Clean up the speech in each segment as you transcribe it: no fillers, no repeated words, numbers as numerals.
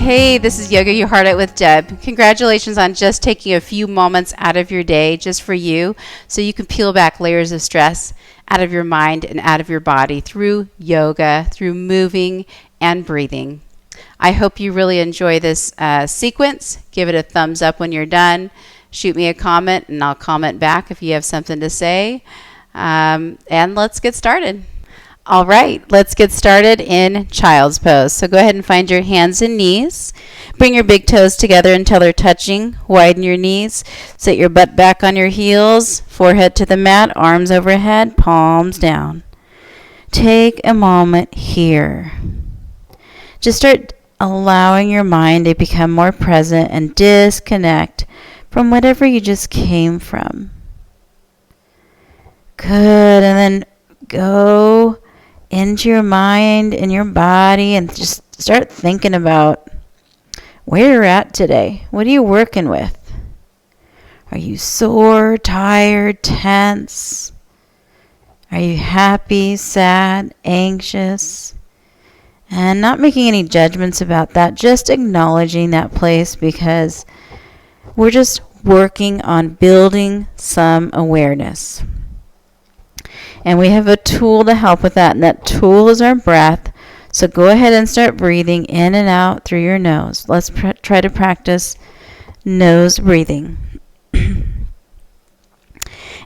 Hey, this is Yoga Your Heart Out with Deb. Congratulations on just taking a few moments out of your day just for you so you can peel back layers of stress out of your mind and out of your body through yoga, through moving and breathing. I hope you really enjoy this sequence. Give it a thumbs up when you're done. Shoot me a comment and I'll comment back if you have something to say. And let's get started. All right, let's get started in child's pose. So go ahead and find your hands and knees. Bring your big toes together until they're touching. Widen your knees. Set your butt back on your heels. Forehead to the mat, arms overhead, palms down. Take a moment here. Just start allowing your mind to become more present and disconnect from whatever you just came from. Good, and then go into your mind and your body and just start thinking about where you're at today. What are you working with? Are you sore, tired, tense? Are you happy, sad, anxious? And not making any judgments about that, just acknowledging that place because we're just working on building some awareness. And we have a tool to help with that, and that tool is our breath. So go ahead and start breathing in and out through your nose. Let's try to practice nose breathing. And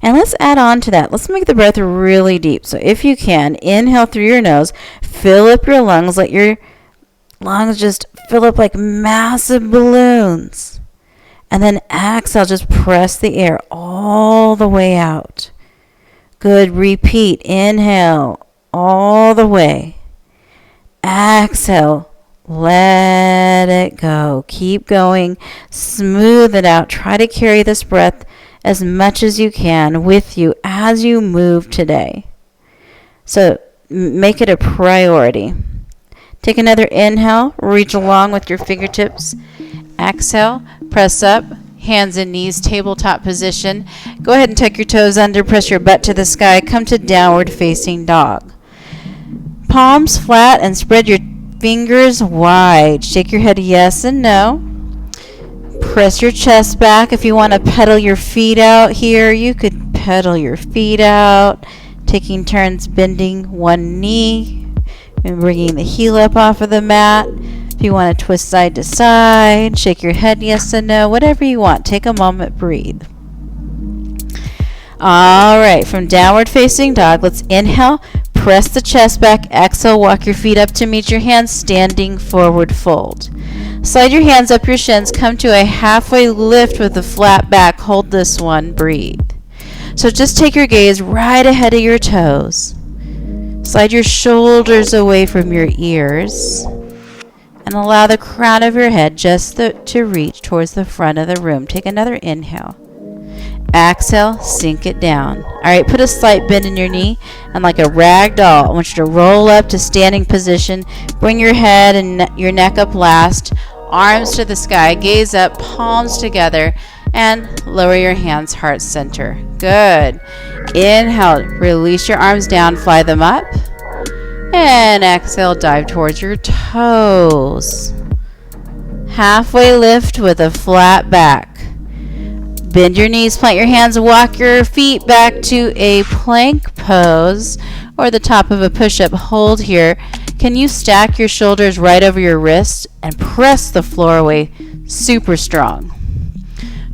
let's add on to that. Let's make the breath really deep. So if you can, inhale through your nose, fill up your lungs, let your lungs just fill up like massive balloons. And then exhale, just press the air all the way out. Good. Repeat. Inhale all the way. Exhale. Let it go. Keep going. Smooth it out. Try to carry this breath as much as you can with you as you move today. So make it a priority. Take another inhale. Reach along with your fingertips. Exhale. Press up. Hands and knees, tabletop position. Go ahead and tuck your toes under, press your butt to the sky. Come to downward facing dog. Palms flat and spread your fingers wide. Shake your head yes and no. Press your chest back. If you want to pedal your feet out here, you could pedal your feet out. Taking turns bending one knee and bringing the heel up off of the mat. If you want to twist side to side, shake your head yes and no, whatever you want. Take a moment, breathe. All right, from downward facing dog, let's inhale, press the chest back, exhale, walk your feet up to meet your hands, standing forward fold. Slide your hands up your shins, come to a halfway lift with a flat back. Hold this one, breathe. So just take your gaze right ahead of your toes. Slide your shoulders away from your ears. And allow the crown of your head just to reach towards the front of the room. Take another inhale. Exhale, sink it down. All right, put a slight bend in your knee. And like a rag doll, I want you to roll up to standing position. Bring your head and your neck up last. Arms to the sky. Gaze up, palms together. And lower your hands, heart center. Good. Inhale, release your arms down, fly them up. And exhale, dive towards your toes. Halfway lift with a flat back. Bend your knees, plant your hands, walk your feet back to a plank pose or the top of a push-up. Hold here. Can you stack your shoulders right over your wrists and press the floor away super strong?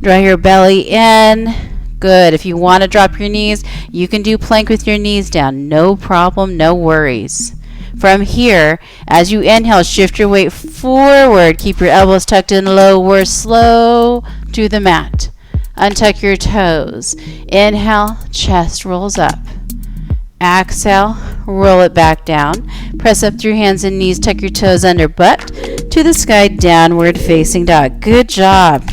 Draw your belly in. Good. If you want to drop your knees, you can do plank with your knees down. No problem, no worries. From here, as you inhale, shift your weight forward. Keep your elbows tucked in, lower slow to the mat. Untuck your toes. Inhale, chest rolls up. Exhale, roll it back down. Press up through hands and knees, tuck your toes under, butt to the sky, downward facing dog. Good job.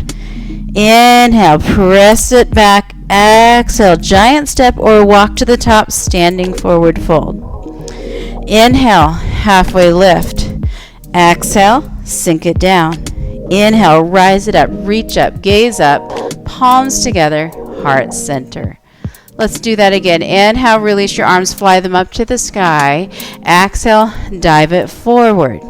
Inhale, press it back. Exhale, giant step or walk to the top, standing forward fold. Inhale, halfway lift. Exhale, sink it down. Inhale, rise it up, reach up, gaze up, palms together, heart center. Let's do that again. Inhale, release your arms, fly them up to the sky. Exhale, dive it forward.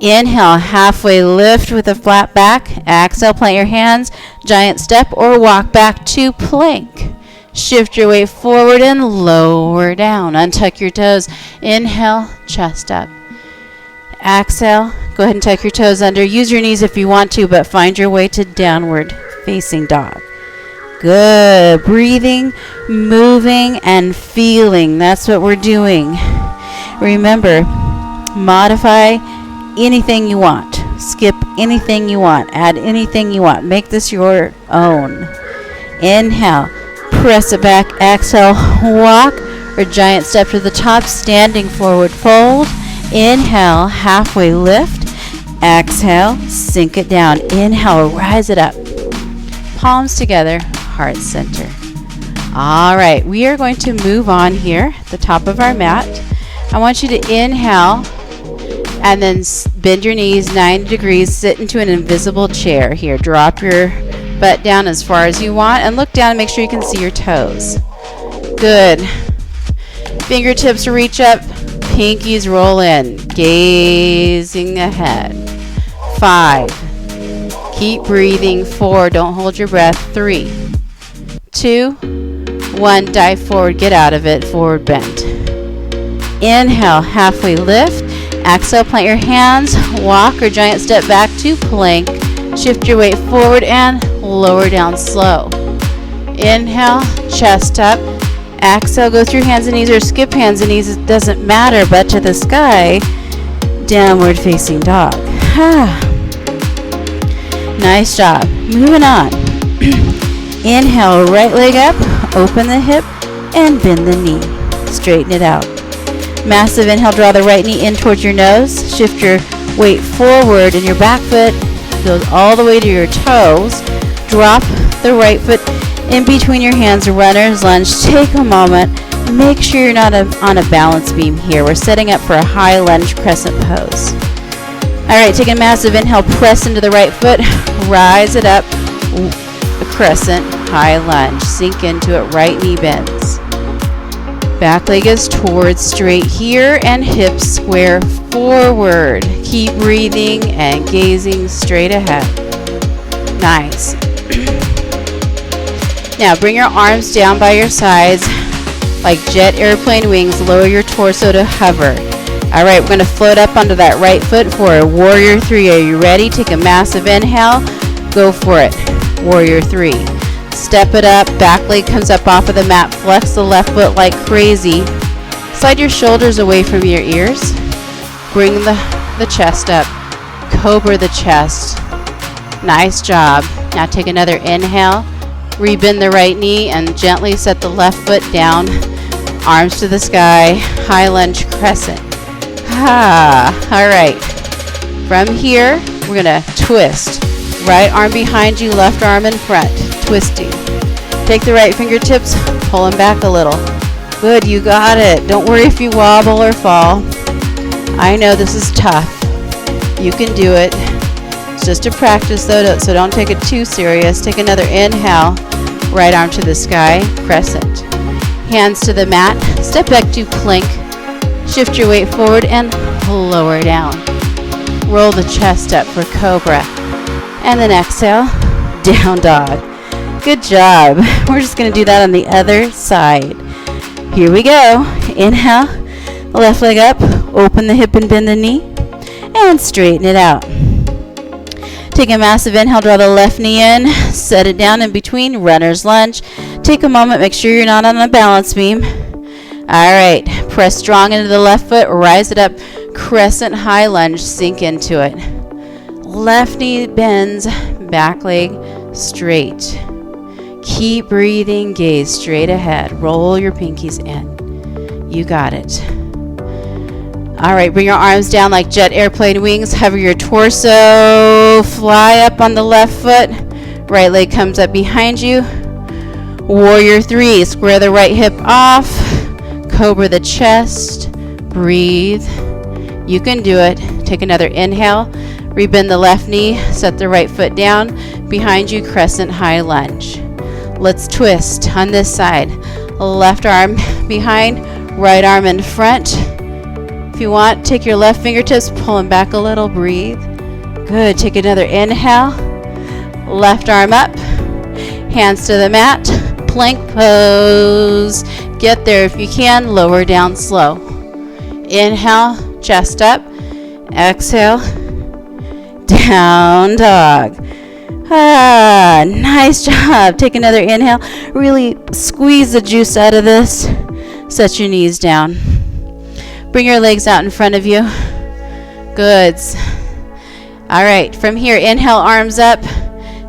Inhale, halfway lift with a flat back. Exhale, plant your hands, giant step or walk back to plank. Shift your weight forward and lower down. Untuck your toes. Inhale, chest up. Exhale, go ahead and tuck your toes under. Use your knees if you want to, but find your way to downward facing dog. Good. Breathing, moving, and feeling. That's what we're doing. Remember, modify anything you want. Skip anything you want. Add anything you want. Make this your own. Inhale. Press it back. Exhale. Walk or giant step to the top. Standing forward fold. Inhale. Halfway lift. Exhale. Sink it down. Inhale. Rise it up. Palms together. Heart center. All right. We are going to move on here at the top of our mat. I want you to inhale and then bend your knees 90 degrees. Sit into an invisible chair. Here, drop your butt down as far as you want and look down and make sure you can see your toes. Good. Fingertips reach up, pinkies roll in, gazing ahead. 5. Keep breathing. 4. Don't hold your breath. 3, 2, 1. Dive forward. Get out of it. Forward bend. Inhale, halfway lift. Exhale, plant your hands, walk or giant step back to plank. Shift your weight forward and lower down slow. Inhale, chest up. Exhale, go through hands and knees or skip hands and knees. It doesn't matter, but to the sky. Downward facing dog. Nice job. Moving on. Inhale, right leg up. Open the hip and bend the knee. Straighten it out. Massive inhale, draw the right knee in towards your nose. Shift your weight forward and your back foot goes all the way to your toes. Drop the right foot in between your hands, runner's lunge. Take a moment. Make sure you're not on a balance beam here. We're setting up for a high lunge crescent pose. All right, take a massive inhale, press into the right foot. Rise it up, a crescent, high lunge. Sink into it, right knee bends. Back leg is towards straight here and hips square forward. Keep breathing and gazing straight ahead. Nice. Now bring your arms down by your sides like jet airplane wings. Lower your torso to hover. All right, we're going to float up onto that right foot for a warrior 3. Are you ready? Take a massive inhale. Go for it. Warrior 3. Step it up, back leg comes up off of the mat, flex the left foot like crazy. Slide your shoulders away from your ears. Bring the chest up, cobra the chest. Nice job. Now take another inhale, rebend the right knee and gently set the left foot down. Arms to the sky, high lunge crescent. All right. From here, we're gonna twist. Right arm behind you, left arm in front. Twisting. Take the right fingertips, pull them back a little. Good, you got it. Don't worry if you wobble or fall. I know this is tough. You can do it. It's just a practice though, so don't take it too serious. Take another inhale. Right arm to the sky, crescent. Hands to the mat. Step back to plank. Shift your weight forward and lower down. Roll the chest up for cobra. And then exhale, down dog. Good job. We're just going to do that on the other side. Here we go. Inhale, left leg up, open the hip and bend the knee, and straighten it out. Take a massive inhale, draw the left knee in, set it down in between, runner's lunge. Take a moment, make sure you're not on a balance beam. All right, press strong into the left foot, rise it up, crescent high lunge, sink into it. Left knee bends, back leg straight. Keep breathing, gaze straight ahead. Roll your pinkies in. You got it. All right, bring your arms down like jet airplane wings. Hover your torso. Fly up on the left foot. Right leg comes up behind you. Warrior 3. Square the right hip off. Cobra the chest. Breathe. You can do it. Take another inhale. Rebend the left knee. Set the right foot down. Behind you, crescent high lunge. Let's twist on this side. Left arm behind, right arm in front. If you want, take your left fingertips, pull them back a little, breathe. Good, take another inhale. Left arm up, hands to the mat, plank pose. Get there if you can, lower down slow. Inhale, chest up. Exhale, down dog. Nice job. Take another inhale. Really squeeze the juice out of this. Set your knees down. Bring your legs out in front of you. Good. All right, from here, inhale, arms up.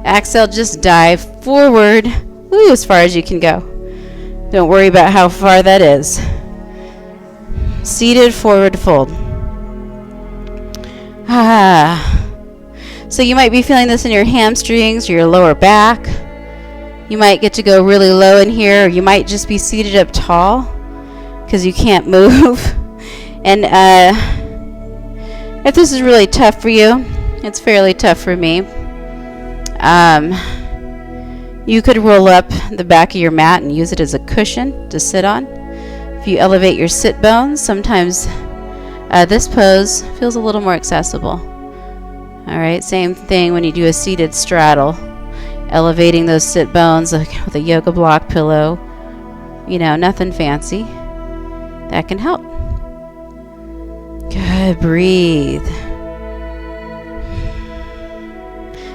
Exhale, just dive forward. Woo, as far as you can go. Don't worry about how far that is. Seated forward fold. So you might be feeling this in your hamstrings or your lower back. You might get to go really low in here, or you might just be seated up tall because you can't move. And if this is really tough for you, it's fairly tough for me. You could roll up the back of your mat and use it as a cushion to sit on. If you elevate your sit bones, sometimes this pose feels a little more accessible. All right, same thing when you do a seated straddle. Elevating those sit bones with a yoga block pillow. You know, nothing fancy. That can help. Good, breathe.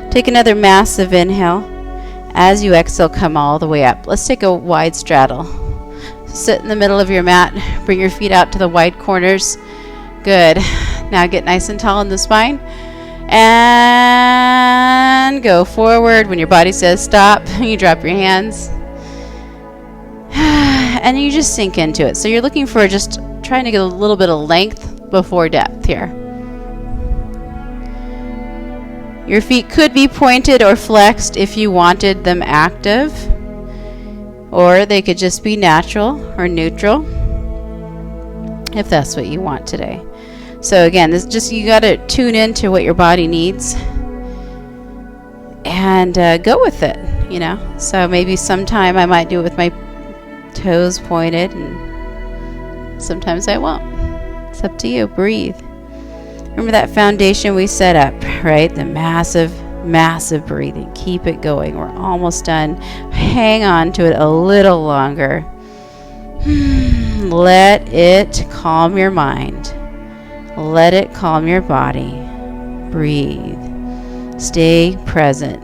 Take another massive inhale. As you exhale, come all the way up. Let's take a wide straddle. Sit in the middle of your mat. Bring your feet out to the wide corners. Good. Now get nice and tall in the spine. And go forward. When your body says stop, you drop your hands. And you just sink into it. So you're looking for just trying to get a little bit of length before depth here. Your feet could be pointed or flexed if you wanted them active. Or they could just be natural or neutral if that's what you want today. So again, this just, you got to tune into what your body needs and go with it, you know. So maybe sometime I might do it with my toes pointed, and sometimes I won't. It's up to you. Breathe. Remember that foundation we set up, right? The massive breathing. Keep it going. We're almost done. Hang on to it a little longer. Let it calm your mind. Let it calm your body. Breathe. Stay present.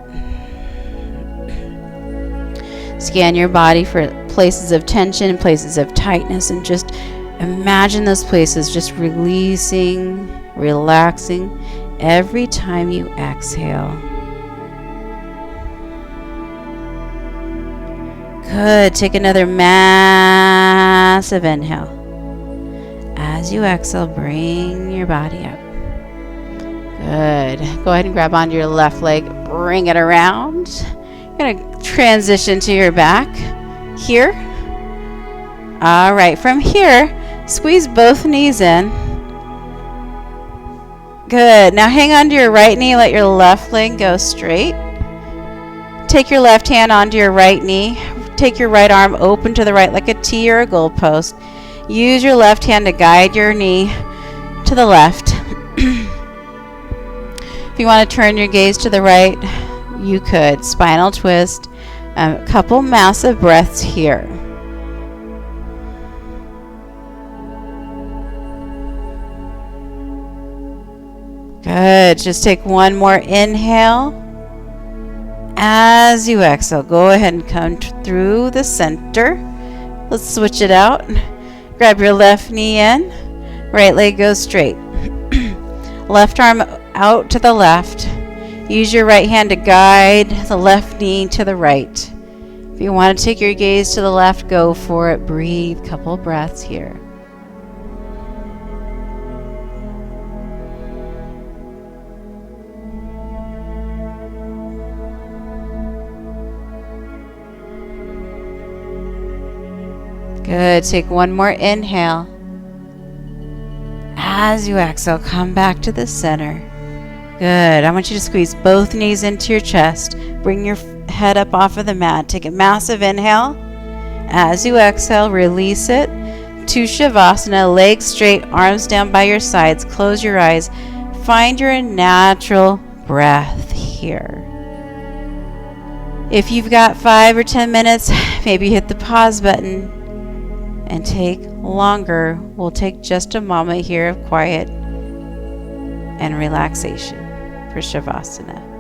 Scan your body for places of tension, places of tightness, and just imagine those places just releasing, relaxing every time you exhale. Good. Take another massive inhale. As you exhale, bring your body up. Good. Go ahead and grab onto your left leg. Bring it around. You're going to transition to your back here. All right. From here, squeeze both knees in. Good. Now hang on to your right knee. Let your left leg go straight. Take your left hand onto your right knee. Take your right arm open to the right like a T or a goalpost. Use your left hand to guide your knee to the left. If you want to turn your gaze to the right, you could. Spinal twist. A couple massive breaths here. Good. Just take one more inhale. As you exhale, go ahead and come through the center. Let's switch it out. Grab your left knee in. Right leg goes straight. Left arm out to the left. Use your right hand to guide the left knee to the right. If you want to take your gaze to the left, go for it. Breathe. Couple breaths here. Good. Take one more inhale. As you exhale, come back to the center. Good. I want you to squeeze both knees into your chest. Bring your head up off of the mat. Take a massive inhale. As you exhale, release it. to Shavasana, legs straight, arms down by your sides. Close your eyes. Find your natural breath here. If you've got 5 or 10 minutes, maybe hit the pause button and take longer. We'll take just a moment here of quiet and relaxation for Shavasana.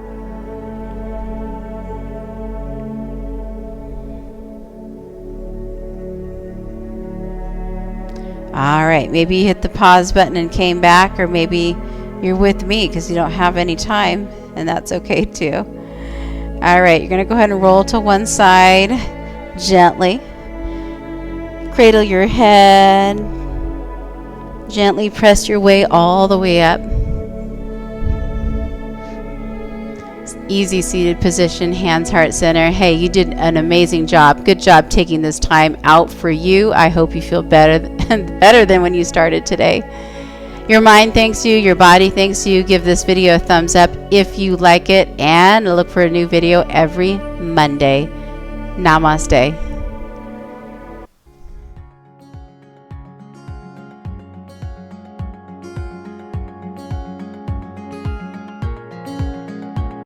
All right, maybe you hit the pause button and came back, or maybe you're with me because you don't have any time, and that's okay too. All right, you're going to go ahead and roll to one side gently. Cradle your head. Gently press your way all the way up. Easy seated position, hands heart center. Hey, you did an amazing job. Good job taking this time out for you. I hope you feel better than when you started today. Your mind thanks you, your body thanks you. Give this video a thumbs up if you like it, and look for a new video every Monday. Namaste.